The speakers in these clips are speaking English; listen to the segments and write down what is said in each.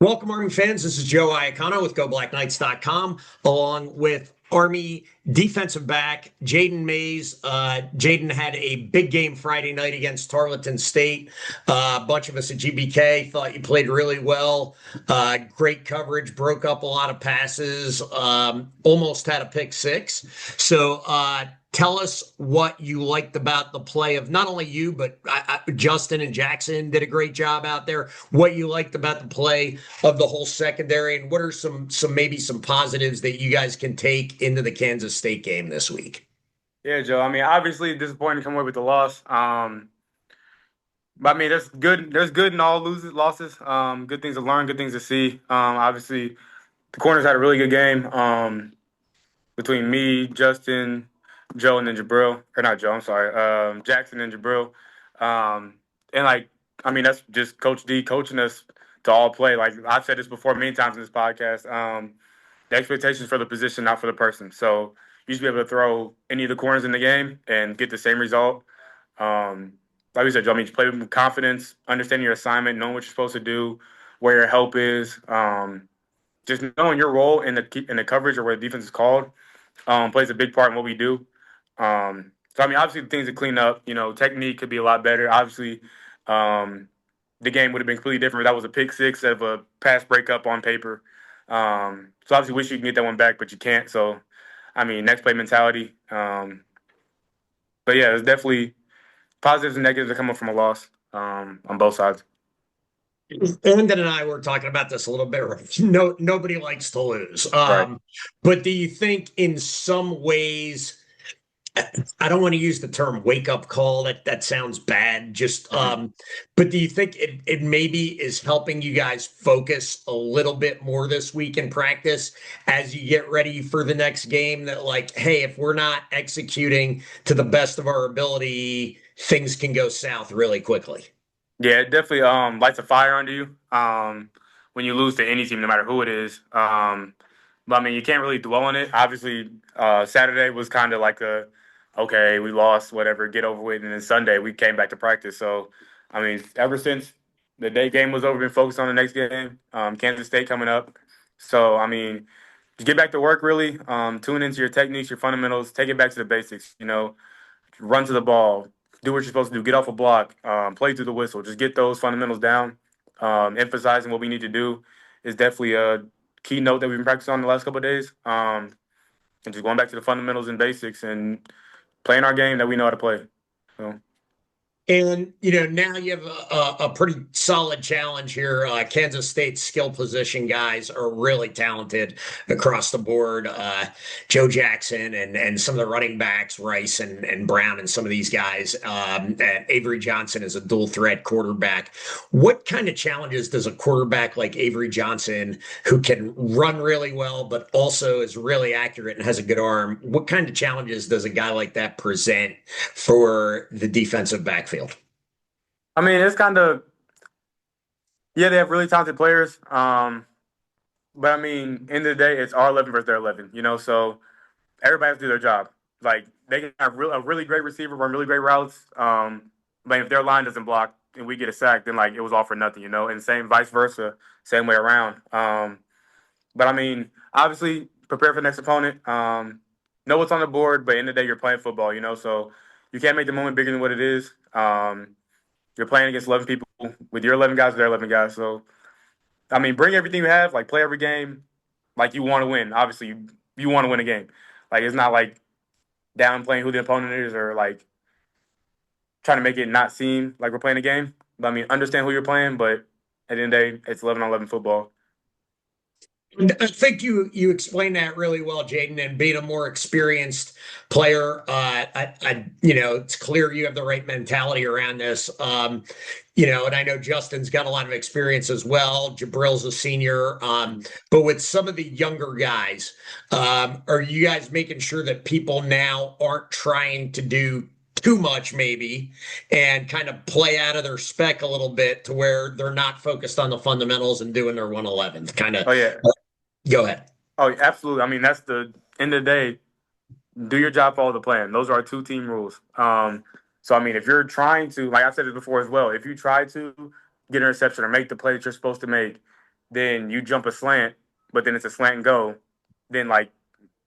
Welcome, Army fans. This is Joe Iacono with GoBlackKnights.com, along with Army defensive back Jayden Mays. Jayden had a big game Friday night against Tarleton State. A bunch of us at GBK thought you played really well. Great coverage, broke up a lot of passes, almost had a pick six. So, tell us what you liked about the play of not only you, but Justin and Jackson did a great job out there. What you liked about the play of the whole secondary, and what are some positives that you guys can take into the Kansas State game this week? Yeah, Joe. I mean, obviously disappointing to come away with the loss. But I mean, there's good. There's good in all losses. Good things to learn, good things to see. Obviously, the corners had a really good game. Between me, Justin, Joe, and then Jabril, or not Joe. I'm sorry, Jackson and Jabril. And like, I mean, that's just Coach D coaching us to all play. Like I've said this before many times in this podcast. The expectations for the position, not for the person. So you should be able to throw any of the corners in the game and get the same result. Like we said, Joe, I mean, just play with confidence, understanding your assignment, knowing what you're supposed to do, where your help is. Just knowing your role in the coverage or where the defense is called plays a big part in what we do. So I mean, obviously, the things to clean up. Technique could be a lot better. Obviously, the game would have been completely different if that was a pick six instead of a pass breakup on paper. So obviously, wish you can get that one back, but you can't. So, I mean, next play mentality. But yeah, there's definitely positives and negatives that come up from a loss on both sides. Lyndon and I were talking about this a little bit. No, nobody likes to lose. Right. But do you think in some ways, I don't want to use the term wake up call. That sounds bad. Just Mhm. but do you think it maybe is helping you guys focus a little bit more this week in practice as you get ready for the next game? That like, hey, if we're not executing to the best of our ability, things can go south really quickly. Yeah, it definitely lights a fire under you when you lose to any team, no matter who it is. But I mean, you can't really dwell on it. Obviously, Saturday was kind of like okay, we lost, whatever, get over with. And then Sunday, we came back to practice. So, I mean, ever since the day game was over, been focused on the next game, Kansas State coming up. So, I mean, just get back to work, really. Tune into your techniques, your fundamentals, take it back to the basics. Run to the ball, do what you're supposed to do, get off a block, play through the whistle. Just get those fundamentals down. Emphasizing what we need to do is definitely a key note that we've been practicing on the last couple of days. And just going back to the fundamentals and basics and playing our game that we know how to play. So, And now you have a pretty solid challenge here. Kansas State's skill position guys are really talented across the board. Joe Jackson and some of the running backs, Rice and Brown, and some of these guys. And Avery Johnson is a dual threat quarterback. What kind of challenges does a quarterback like Avery Johnson, who can run really well but also is really accurate and has a good arm, what kind of challenges does a guy like that present for the defensive backfield? I mean, it's kind of, yeah, they have really talented players. But I mean, end of the day, it's our 11 versus their 11, so everybody has to do their job. Like, they can have a really great receiver run really great routes. But if their line doesn't block and we get a sack, then like it was all for nothing. And same vice versa, same way around. But I mean, obviously, prepare for the next opponent. Know what's on the board, but in the day, you're playing football, so you can't make the moment bigger than what it is. You're playing against 11 people with your 11 guys, with their 11 guys. So, I mean, bring everything you have, like play every game like you want to win. Obviously, you want to win a game. Like, it's not like downplaying who the opponent is or like trying to make it not seem like we're playing a game. But I mean, understand who you're playing, but at the end of the day, it's 11 on 11 football. I think you explained that really well, Jayden. And being a more experienced player, it's clear you have the right mentality around this. And I know Justin's got a lot of experience as well. Jabril's a senior, but with some of the younger guys, are you guys making sure that people now aren't trying to do too much maybe and kind of play out of their spec a little bit to where they're not focused on the fundamentals and doing their 111 kind of? Oh, yeah. Go ahead. Oh, absolutely. I mean, that's the end of the day. Do your job, follow the plan. Those are our two team rules. So I mean, if you're trying to, like I said it before as well, if you try to get an interception or make the play that you're supposed to make, then you jump a slant, but then it's a slant and go, then like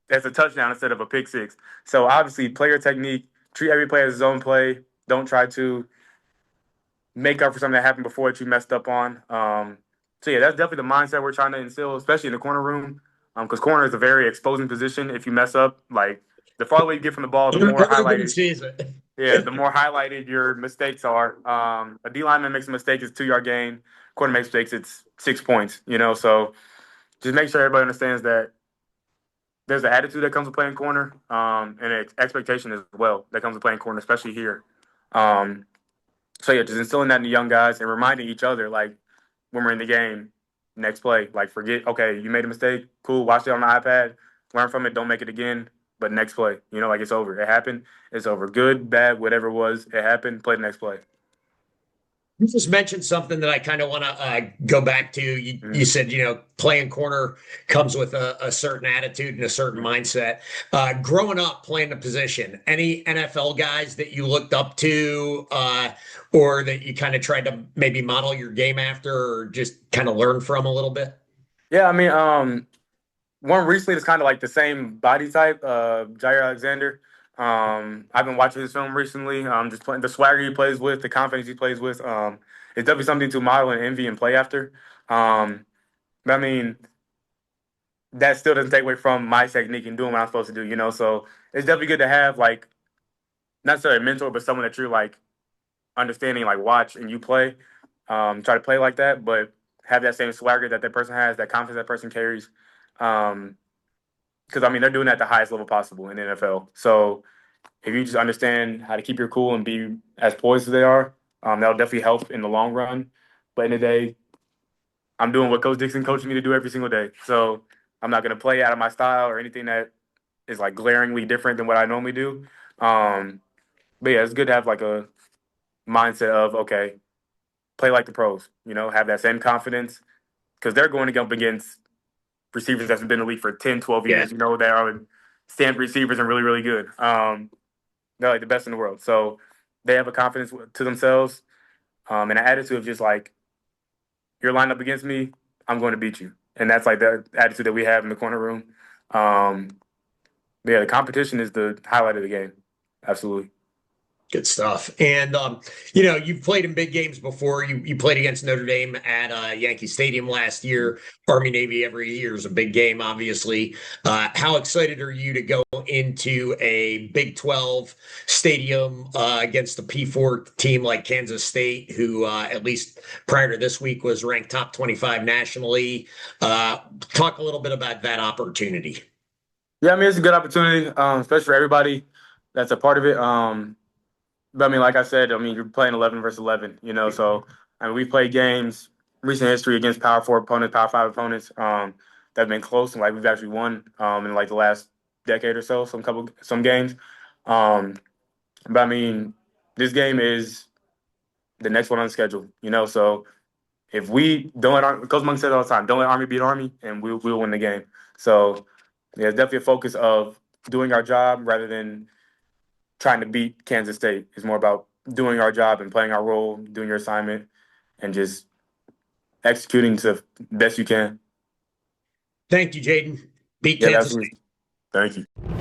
that's a touchdown instead of a pick six. So obviously, player technique, treat every play as his own play. Don't try to make up for something that happened before that you messed up on. So yeah, that's definitely the mindset we're trying to instill, especially in the corner room, because corner is a very exposing position. If you mess up, like the farther away you get from the ball, the more Everybody highlighted. sees it. Yeah, the more highlighted your mistakes are. A D lineman makes a mistake, it's 2 yard gain. Corner makes mistakes, it's 6 points. So just make sure everybody understands that there's an attitude that comes with playing corner, and an expectation as well that comes with playing corner, especially here. Um, so yeah, just instilling that in the young guys and reminding each other, like when we're in the game, next play, like forget, okay, you made a mistake, cool, watch it on the iPad, learn from it, don't make it again. But next play, like it's over. It happened. It's over. Good, bad, whatever it was, it happened. Play the next play. You just mentioned something that I kind of want to go back to. You Mm-hmm. said, playing corner comes with a certain attitude and a certain mindset. Growing up playing the position, any NFL guys that you looked up to or that you kind of tried to maybe model your game after or just kind of learn from a little bit? Yeah, I mean, one recently that's kind of like the same body type, Jair Alexander. I've been watching his film recently. Just playing the swagger he plays with, the confidence he plays with. It's definitely something to model and envy and play after. But I mean, that still doesn't take away from my technique and doing what I'm supposed to do. So it's definitely good to have like not necessarily a mentor, but someone that you're like understanding, like watch and you play. Try to play like that, but have that same swagger that person has, that confidence that person carries. Because I mean, they're doing that at the highest level possible in the NFL. So if you just understand how to keep your cool and be as poised as they are, that'll definitely help in the long run. But in the day, I'm doing what Coach Dixon coaches me to do every single day. So I'm not going to play out of my style or anything that is like glaringly different than what I normally do. Um, but yeah, it's good to have like a mindset of, okay, play like the pros, have that same confidence because they're going up against receivers that's been in the league for 10, 12 Yeah. years, they are stamped receivers and really, really good. They're like the best in the world. So they have a confidence to themselves, and an attitude of just like, you're lined up against me, I'm going to beat you. And that's like the attitude that we have in the corner room. Um, yeah, the competition is the highlight of the game. Absolutely. Good stuff. And you've played in big games before. You played against Notre Dame at Yankee Stadium last year. Army Navy every year is a big game, obviously. How excited are you to go into a Big 12 stadium against a P4 team like Kansas State, who at least prior to this week was ranked top 25 nationally? Talk a little bit about that opportunity. Yeah, I mean, it's a good opportunity, especially for everybody that's a part of it. But I mean, like I said, I mean, you're playing 11 versus 11, so I mean, we've played games, recent history against Power 4 opponents, Power 5 opponents that have been close and like we've actually won in like the last decade or so, some games. Um, but I mean, this game is the next one on the schedule, so if we don't let Coach Monk says all the time, don't let Army beat Army, and we'll win the game. So yeah, it's definitely a focus of doing our job rather than trying to beat Kansas State. It's more about doing our job and playing our role, doing your assignment, and just executing to the best you can. Thank you, Jayden. Beat Yeah, Kansas absolutely. State. Thank you.